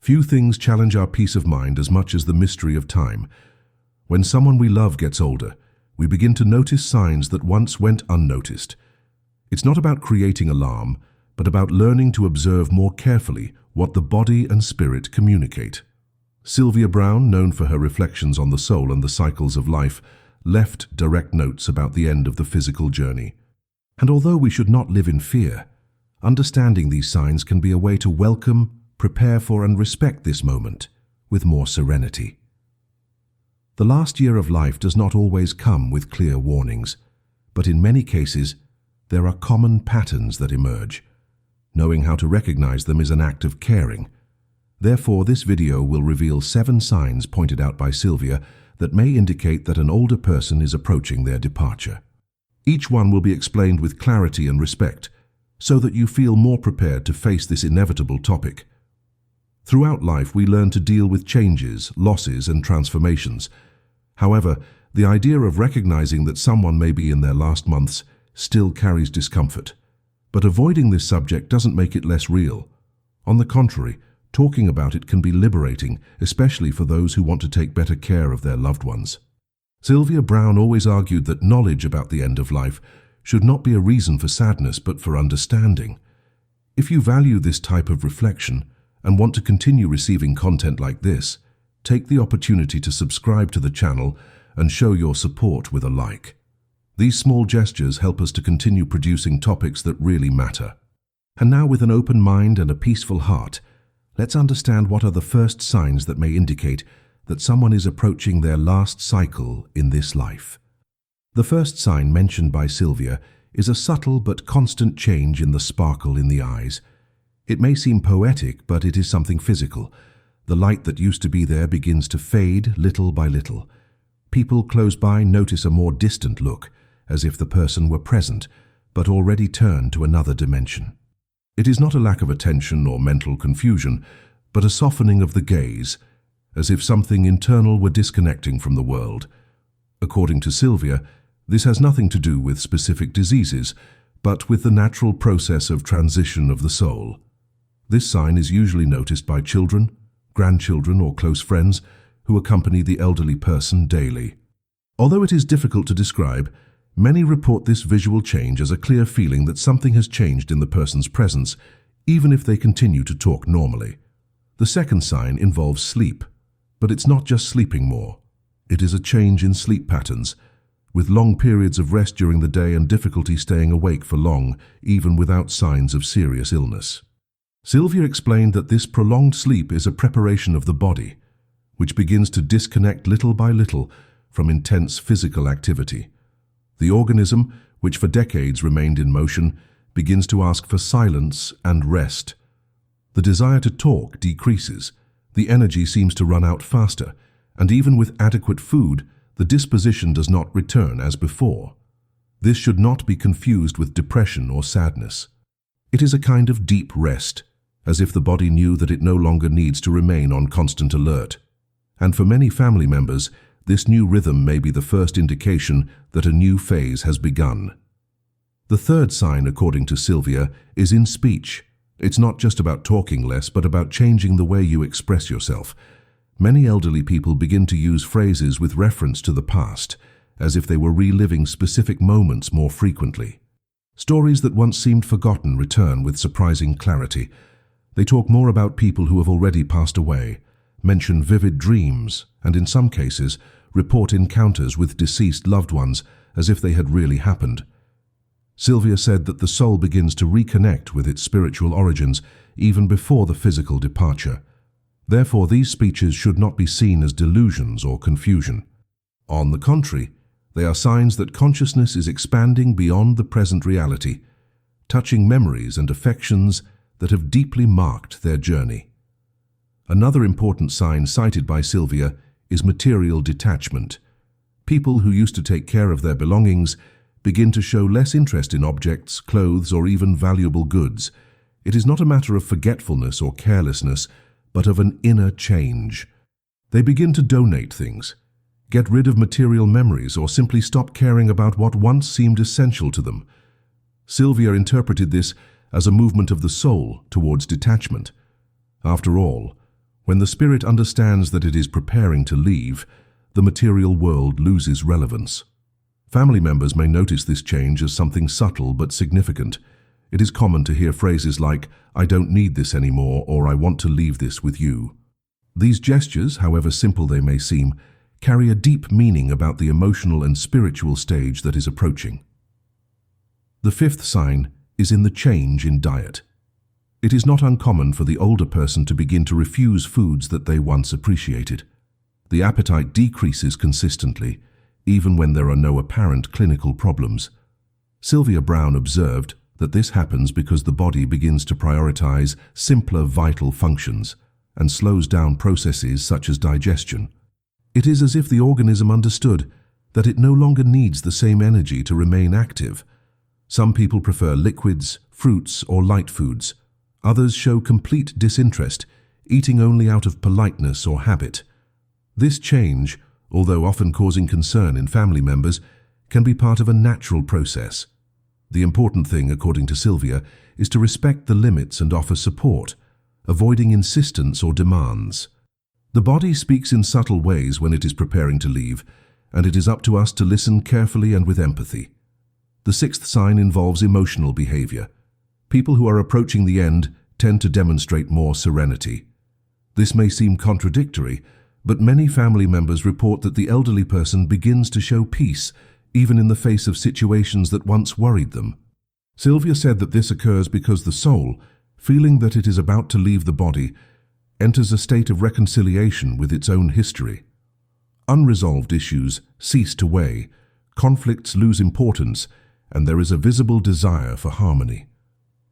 Few things challenge our peace of mind as much as the mystery of time. When someone we love gets older, we begin to notice signs that once went unnoticed. It's not about creating alarm, but about learning to observe more carefully what the body and spirit communicate. Sylvia Browne, known for her reflections on the soul and the cycles of life, left direct notes about the end of the physical journey. And although we should not live in fear, understanding these signs can be a way to welcome, prepare for and respect this moment with more serenity. The last year of life does not always come with clear warnings, but in many cases, there are common patterns that emerge. Knowing how to recognize them is an act of caring. Therefore, this video will reveal 7 signs pointed out by Sylvia that may indicate that an older person is approaching their departure. Each one will be explained with clarity and respect, so that you feel more prepared to face this inevitable topic. Throughout life, we learn to deal with changes, losses, and transformations. However, the idea of recognizing that someone may be in their last months still carries discomfort. But avoiding this subject doesn't make it less real. On the contrary, talking about it can be liberating, especially for those who want to take better care of their loved ones. Sylvia Browne always argued that knowledge about the end of life should not be a reason for sadness but for understanding. If you value this type of reflection and want to continue receiving content like this, take the opportunity to subscribe to the channel and show your support with a like. These small gestures help us to continue producing topics that really matter. And now, with an open mind and a peaceful heart, let's understand what are the first signs that may indicate that someone is approaching their last cycle in this life. The first sign mentioned by Sylvia is a subtle but constant change in the sparkle in the eyes. It may seem poetic, but it is something physical. The light that used to be there begins to fade little by little. People close by notice a more distant look, as if the person were present, but already turned to another dimension. It is not a lack of attention or mental confusion, but a softening of the gaze, as if something internal were disconnecting from the world. According to Sylvia, this has nothing to do with specific diseases, but with the natural process of transition of the soul. This sign is usually noticed by children, grandchildren, or close friends who accompany the elderly person daily. Although it is difficult to describe, many report this visual change as a clear feeling that something has changed in the person's presence, even if they continue to talk normally. The second sign involves sleep, but it's not just sleeping more. It is a change in sleep patterns, with long periods of rest during the day and difficulty staying awake for long, even without signs of serious illness. Sylvia explained that this prolonged sleep is a preparation of the body, which begins to disconnect little by little from intense physical activity. The organism, which for decades remained in motion, begins to ask for silence and rest. The desire to talk decreases, the energy seems to run out faster, and even with adequate food, the disposition does not return as before. This should not be confused with depression or sadness. It is a kind of deep rest, as if the body knew that it no longer needs to remain on constant alert. And for many family members, this new rhythm may be the first indication that a new phase has begun. The third sign, according to Sylvia, is in speech. It's not just about talking less, but about changing the way you express yourself. Many elderly people begin to use phrases with reference to the past, as if they were reliving specific moments more frequently. Stories that once seemed forgotten return with surprising clarity. They talk more about people who have already passed away, mention vivid dreams, and in some cases, report encounters with deceased loved ones as if they had really happened. Sylvia said that the soul begins to reconnect with its spiritual origins even before the physical departure. Therefore, these speeches should not be seen as delusions or confusion. On the contrary, they are signs that consciousness is expanding beyond the present reality, touching memories and affections that have deeply marked their journey. Another important sign cited by Sylvia is material detachment. People who used to take care of their belongings begin to show less interest in objects, clothes, or even valuable goods. It is not a matter of forgetfulness or carelessness, but of an inner change. They begin to donate things, get rid of material memories, or simply stop caring about what once seemed essential to them. Sylvia interpreted this as a movement of the soul towards detachment. After all, When the spirit understands that it is preparing to leave, the material world loses relevance. Family members may notice this change as something subtle but significant. It is common to hear phrases like, "I don't need this anymore," or "I want to leave this with you." These gestures, however simple they may seem, carry a deep meaning about the emotional and spiritual stage that is approaching. The fifth sign is in the change in diet. It is not uncommon for the older person to begin to refuse foods that they once appreciated. The appetite decreases consistently, even when there are no apparent clinical problems. Sylvia Browne observed that this happens because the body begins to prioritize simpler vital functions and slows down processes such as digestion. It is as if the organism understood that it no longer needs the same energy to remain active. Some people prefer liquids, fruits, or light foods. Others show complete disinterest, eating only out of politeness or habit. This change, although often causing concern in family members, can be part of a natural process. The important thing, according to Sylvia, is to respect the limits and offer support, avoiding insistence or demands. The body speaks in subtle ways when it is preparing to leave, and it is up to us to listen carefully and with empathy. The sixth sign involves emotional behavior. People who are approaching the end tend to demonstrate more serenity. This may seem contradictory, but many family members report that the elderly person begins to show peace, even in the face of situations that once worried them. Sylvia said that this occurs because the soul, feeling that it is about to leave the body, enters a state of reconciliation with its own history. Unresolved issues cease to weigh, conflicts lose importance, and there is a visible desire for harmony.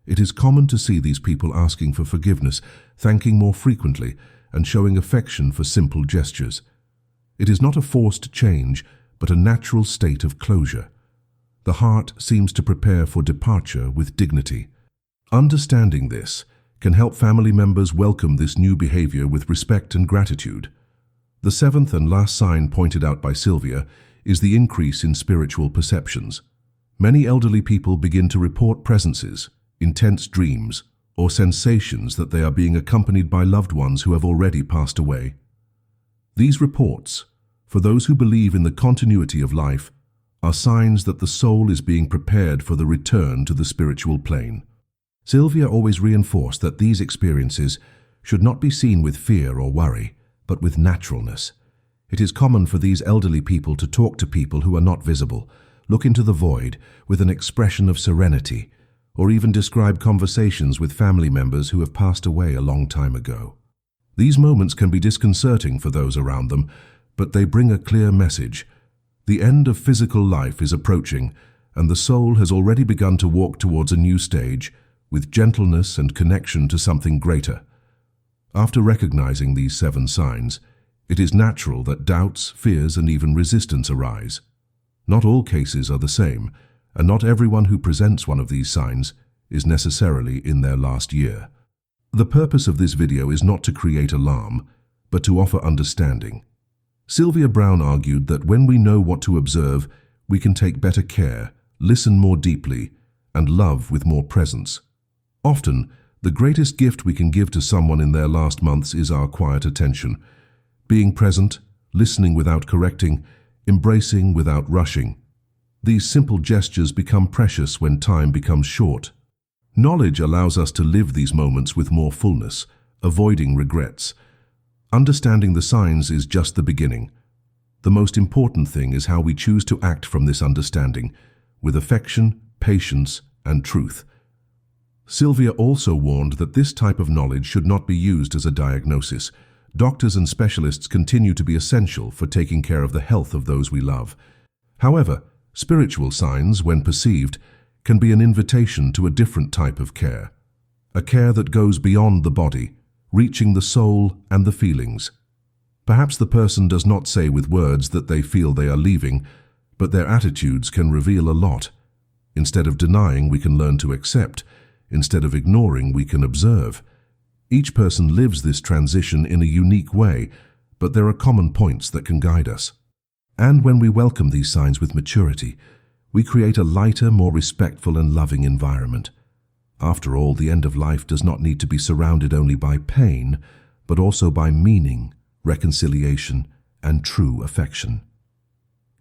It is common to see these people asking for forgiveness, thanking more frequently, and showing affection for simple gestures. It is not a forced change, but a natural state of closure. The heart seems to prepare for departure with dignity. Understanding this can help family members welcome this new behavior with respect and gratitude. The seventh and last sign pointed out by Sylvia is the increase in spiritual perceptions. Many elderly people begin to report presences, intense dreams, or sensations that they are being accompanied by loved ones who have already passed away. These reports, for those who believe in the continuity of life, are signs that the soul is being prepared for the return to the spiritual plane. Sylvia always reinforced that these experiences should not be seen with fear or worry, but with naturalness. It is common for these elderly people to talk to people who are not visible, look into the void with an expression of serenity, or even describe conversations with family members who have passed away a long time ago. These moments can be disconcerting for those around them, but they bring a clear message. The end of physical life is approaching, and the soul has already begun to walk towards a new stage, with gentleness and connection to something greater. After recognizing these 7 signs, it is natural that doubts, fears, and even resistance arise. Not all cases are the same, and not everyone who presents one of these signs is necessarily in their last year. The purpose of this video is not to create alarm, but to offer understanding. Sylvia Browne argued that when we know what to observe, we can take better care, listen more deeply, and love with more presence. Often, the greatest gift we can give to someone in their last months is our quiet attention. Being present, listening without correcting, embracing without rushing. These simple gestures become precious when time becomes short. Knowledge allows us to live these moments with more fullness, avoiding regrets. Understanding the signs is just the beginning. The most important thing is how we choose to act from this understanding, with affection, patience, and truth. Sylvia also warned that this type of knowledge should not be used as a diagnosis. Doctors and specialists continue to be essential for taking care of the health of those we love. However, spiritual signs, when perceived, can be an invitation to a different type of care. A care that goes beyond the body, reaching the soul and the feelings. Perhaps the person does not say with words that they feel they are leaving, but their attitudes can reveal a lot. Instead of denying, we can learn to accept. Instead of ignoring, we can observe. Each person lives this transition in a unique way, but there are common points that can guide us. And when we welcome these signs with maturity, we create a lighter, more respectful and loving environment. After all, the end of life does not need to be surrounded only by pain, but also by meaning, reconciliation, and true affection.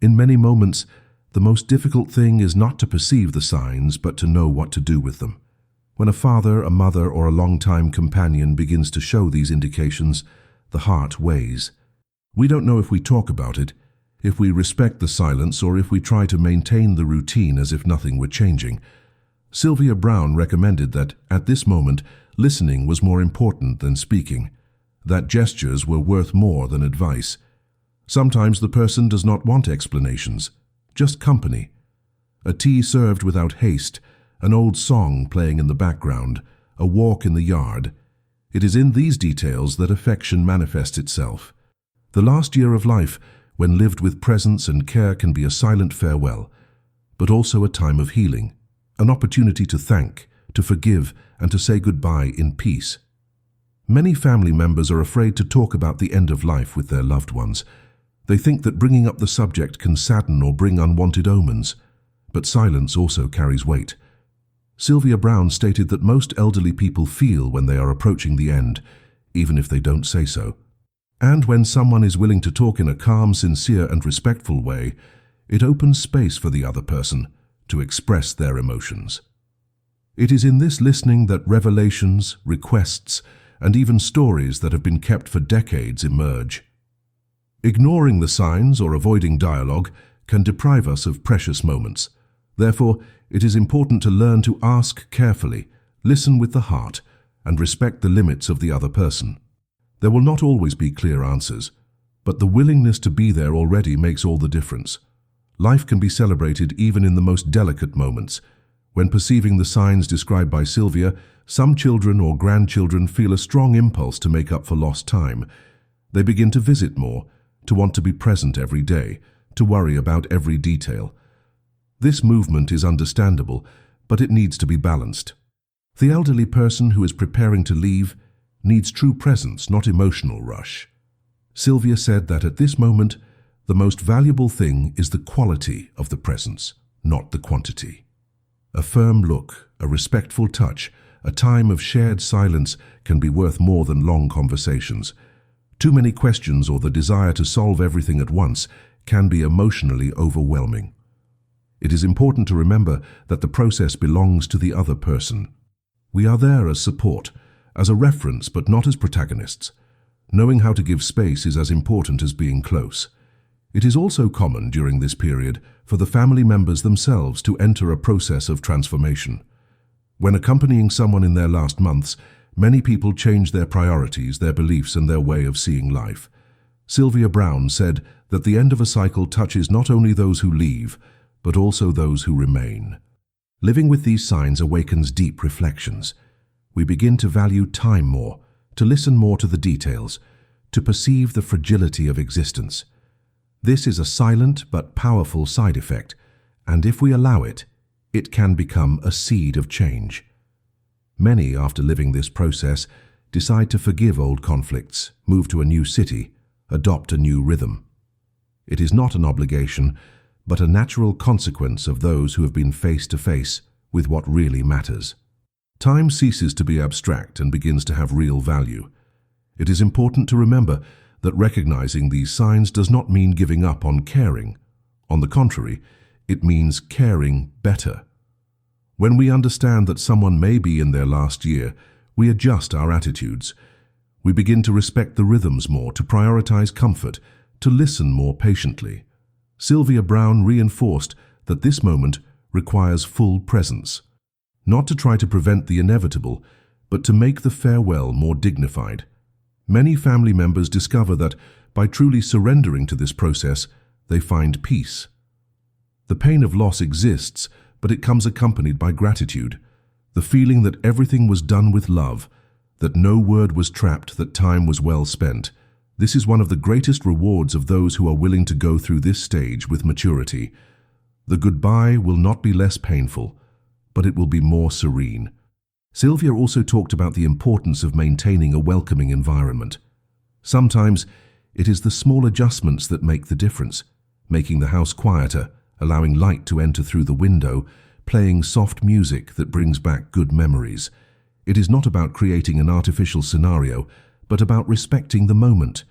In many moments, the most difficult thing is not to perceive the signs, but to know what to do with them. When a father, a mother, or a long-time companion begins to show these indications, the heart weighs. We don't know if we talk about it, if we respect the silence, or if we try to maintain the routine as if nothing were changing. Sylvia Browne recommended that, at this moment, listening was more important than speaking, that gestures were worth more than advice. Sometimes the person does not want explanations, just company. A tea served without haste, an old song playing in the background, a walk in the yard. It is in these details that affection manifests itself. The last year of life, when lived with presence and care, can be a silent farewell, but also a time of healing, an opportunity to thank, to forgive, and to say goodbye in peace. Many family members are afraid to talk about the end of life with their loved ones. They think that bringing up the subject can sadden or bring unwanted omens, but silence also carries weight. Sylvia Browne stated that most elderly people feel when they are approaching the end, even if they don't say so. And when someone is willing to talk in a calm, sincere, and respectful way, it opens space for the other person to express their emotions. It is in this listening that revelations, requests, and even stories that have been kept for decades emerge. Ignoring the signs or avoiding dialogue can deprive us of precious moments. Therefore, it is important to learn to ask carefully, listen with the heart, and respect the limits of the other person. There will not always be clear answers, but the willingness to be there already makes all the difference. Life can be celebrated even in the most delicate moments. When perceiving the signs described by Sylvia, some children or grandchildren feel a strong impulse to make up for lost time. They begin to visit more, to want to be present every day, to worry about every detail. This movement is understandable, but it needs to be balanced. The elderly person who is preparing to leave needs true presence, not emotional rush. Sylvia said that at this moment, the most valuable thing is the quality of the presence, not the quantity. A firm look, a respectful touch, a time of shared silence can be worth more than long conversations. Too many questions or the desire to solve everything at once can be emotionally overwhelming. It is important to remember that the process belongs to the other person. We are there as support, as a reference, but not as protagonists. Knowing how to give space is as important as being close. It is also common during this period for the family members themselves to enter a process of transformation. When accompanying someone in their last months, many people change their priorities, their beliefs, and their way of seeing life. Sylvia Browne said that the end of a cycle touches not only those who leave, but also those who remain. Living with these signs awakens deep reflections. We begin to value time more, to listen more to the details, to perceive the fragility of existence. This is a silent but powerful side effect, and if we allow it, it can become a seed of change. Many, after living this process, decide to forgive old conflicts, move to a new city, adopt a new rhythm. It is not an obligation, but a natural consequence of those who have been face to face with what really matters. Time ceases to be abstract and begins to have real value. It is important to remember that recognizing these signs does not mean giving up on caring. On the contrary, it means caring better. When we understand that someone may be in their last year, we adjust our attitudes. We begin to respect the rhythms more, to prioritize comfort, to listen more patiently. Sylvia Browne reinforced that this moment requires full presence, not to try to prevent the inevitable, but to make the farewell more dignified. Many family members discover that by truly surrendering to this process, they find peace. The pain of loss exists, but it comes accompanied by gratitude, the feeling that everything was done with love, that no word was trapped, that time was well spent. This is one of the greatest rewards of those who are willing to go through this stage with maturity. The goodbye will not be less painful, but it will be more serene. Sylvia also talked about the importance of maintaining a welcoming environment. Sometimes it is the small adjustments that make the difference, making the house quieter, allowing light to enter through the window, playing soft music that brings back good memories. It is not about creating an artificial scenario, but about respecting the moment,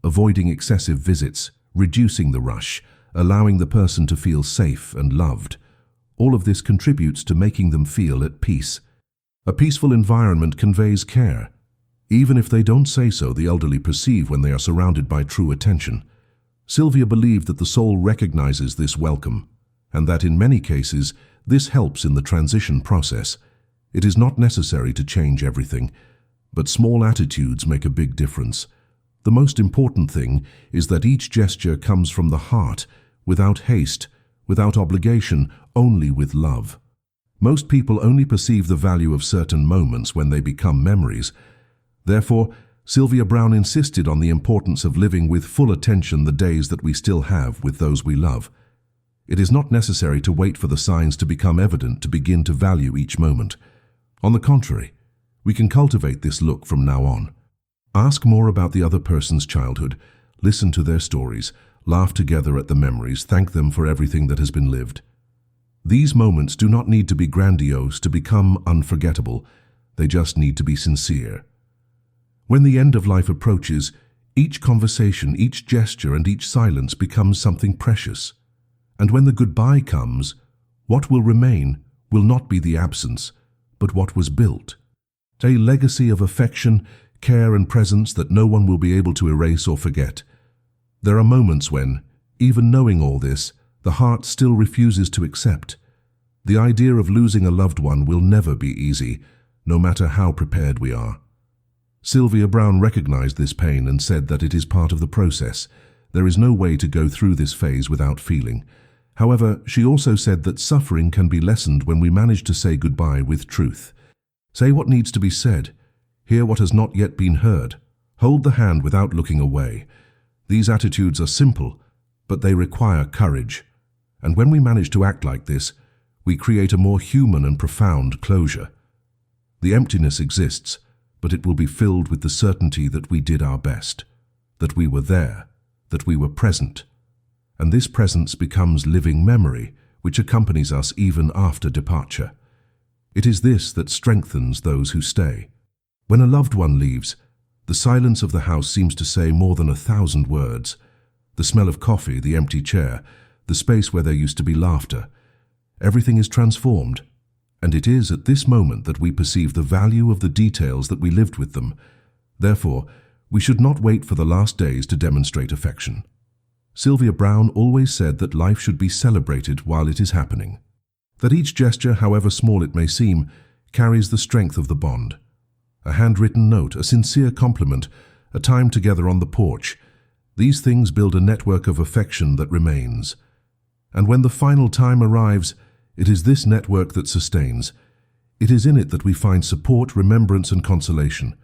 avoiding excessive visits, reducing the rush, allowing the person to feel safe and loved. All of this contributes to making them feel at peace. A peaceful environment conveys care. Even if they don't say so, the elderly perceive when they are surrounded by true attention. Sylvia believed that the soul recognizes this welcome, and that in many cases, this helps in the transition process. It is not necessary to change everything, but small attitudes make a big difference. The most important thing is that each gesture comes from the heart, without haste, without obligation, only with love. Most people only perceive the value of certain moments when they become memories. Therefore, Sylvia Browne insisted on the importance of living with full attention the days that we still have with those we love. It is not necessary to wait for the signs to become evident to begin to value each moment. On the contrary, we can cultivate this look from now on. Ask more about the other person's childhood, listen to their stories, laugh together at the memories, thank them for everything that has been lived. These moments do not need to be grandiose to become unforgettable, they just need to be sincere. When the end of life approaches, each conversation, each gesture, and each silence becomes something precious. And when the goodbye comes, what will remain will not be the absence, but what was built. A legacy of affection, care, and presence that no one will be able to erase or forget. There are moments when, even knowing all this, the heart still refuses to accept. The idea of losing a loved one will never be easy, no matter how prepared we are. Sylvia Browne recognized this pain and said that it is part of the process. There is no way to go through this phase without feeling. However, she also said that suffering can be lessened when we manage to say goodbye with truth. Say what needs to be said. Hear what has not yet been heard. Hold the hand without looking away. These attitudes are simple, but they require courage. And when we manage to act like this, we create a more human and profound closure. The emptiness exists, but it will be filled with the certainty that we did our best, that we were there, that we were present. And this presence becomes living memory, which accompanies us even after departure. It is this that strengthens those who stay. When a loved one leaves, the silence of the house seems to say more than 1,000 words. The smell of coffee, the empty chair, the space where there used to be laughter. Everything is transformed, and it is at this moment that we perceive the value of the details that we lived with them. Therefore, we should not wait for the last days to demonstrate affection. Sylvia Browne always said that life should be celebrated while it is happening. That each gesture, however small it may seem, carries the strength of the bond. A handwritten note, a sincere compliment, a time together on the porch. These things build a network of affection that remains. And when the final time arrives, it is this network that sustains. It is in it that we find support, remembrance, and consolation.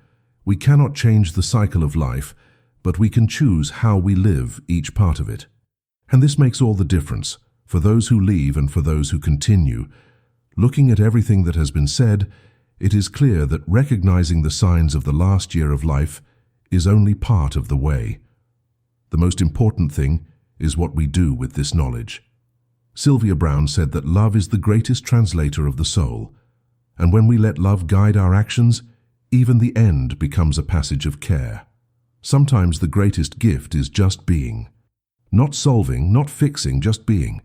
We cannot change the cycle of life, but we can choose how we live each part of it. And this makes all the difference, for those who leave and for those who continue. Looking at everything that has been said, it is clear that recognizing the signs of the last year of life is only part of the way. The most important thing is what we do with this knowledge. Sylvia Browne said that love is the greatest translator of the soul, and when we let love guide our actions, even the end becomes a passage of care. Sometimes the greatest gift is just being. Not solving, not fixing, just being.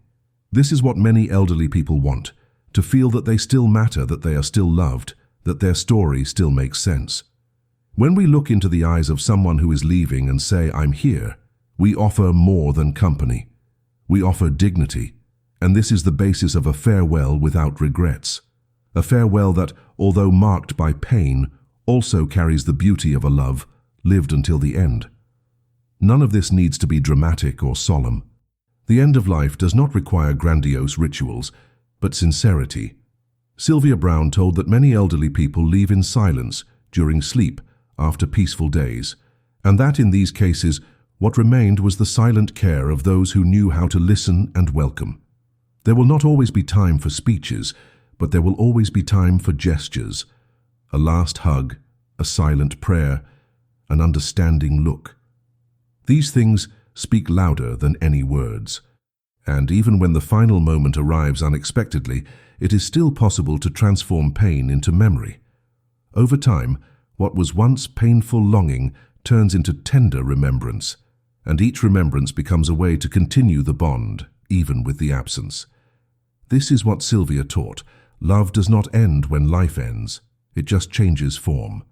This is what many elderly people want, to feel that they still matter, that they are still loved, that their story still makes sense. When we look into the eyes of someone who is leaving and say, "I'm here," we offer more than company. We offer dignity, and this is the basis of a farewell without regrets. A farewell that, although marked by pain, also carries the beauty of a love lived until the end. None of this needs to be dramatic or solemn. The end of life does not require grandiose rituals, but sincerity. Sylvia Browne told that many elderly people leave in silence during sleep after peaceful days, and that in these cases, what remained was the silent care of those who knew how to listen and welcome. There will not always be time for speeches, but there will always be time for gestures. A last hug, a silent prayer, an understanding look. These things speak louder than any words. And even when the final moment arrives unexpectedly, it is still possible to transform pain into memory. Over time, What was once painful longing turns into tender remembrance, and each remembrance becomes a way to continue the bond, even with the absence. This is what Sylvia taught. Love does not end when life ends. It just changes form.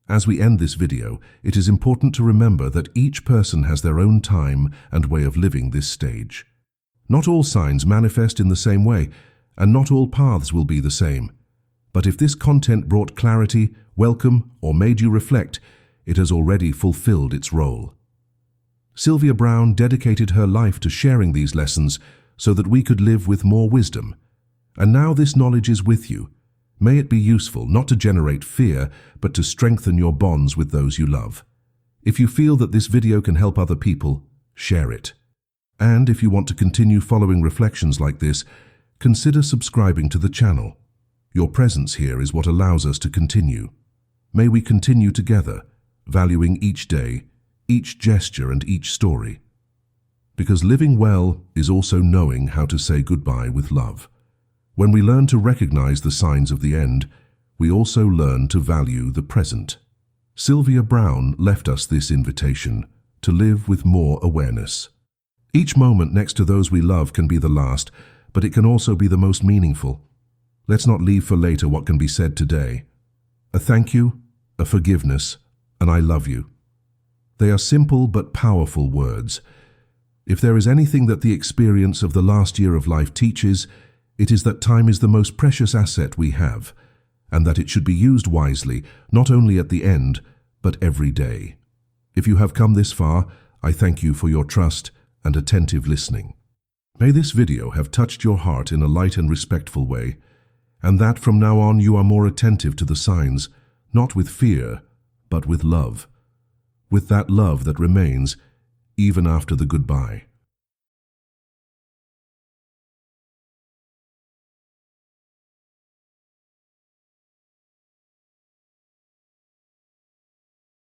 As we end this video, it is important to remember that each person has their own time and way of living this stage. Not all signs manifest in the same way, and not all paths will be the same. But if this content brought clarity, welcome, or made you reflect, it has already fulfilled its role. Sylvia Browne dedicated her life to sharing these lessons so that we could live with more wisdom. And now this knowledge is with you. May it be useful not to generate fear, but to strengthen your bonds with those you love. If you feel that this video can help other people, share it. And if you want to continue following reflections like this, consider subscribing to the channel. Your presence here is what allows us to continue. May we continue together, valuing each day, each gesture and each story. Because living well is also knowing how to say goodbye with love. When we learn to recognize the signs of the end, we also learn to value the present. Sylvia Browne left us this invitation to live with more awareness. Each moment next to those we love can be the last, but it can also be the most meaningful. Let's not leave for later what can be said today. A thank you, a forgiveness, and I love you. They are simple but powerful words. If there is anything that the experience of the last year of life teaches, it is that time is the most precious asset we have, and that it should be used wisely, not only at the end, but every day. If you have come this far, I thank you for your trust and attentive listening. May this video have touched your heart in a light and respectful way, and that from now on you are more attentive to the signs, not with fear, but with love. With that love that remains even after the goodbye.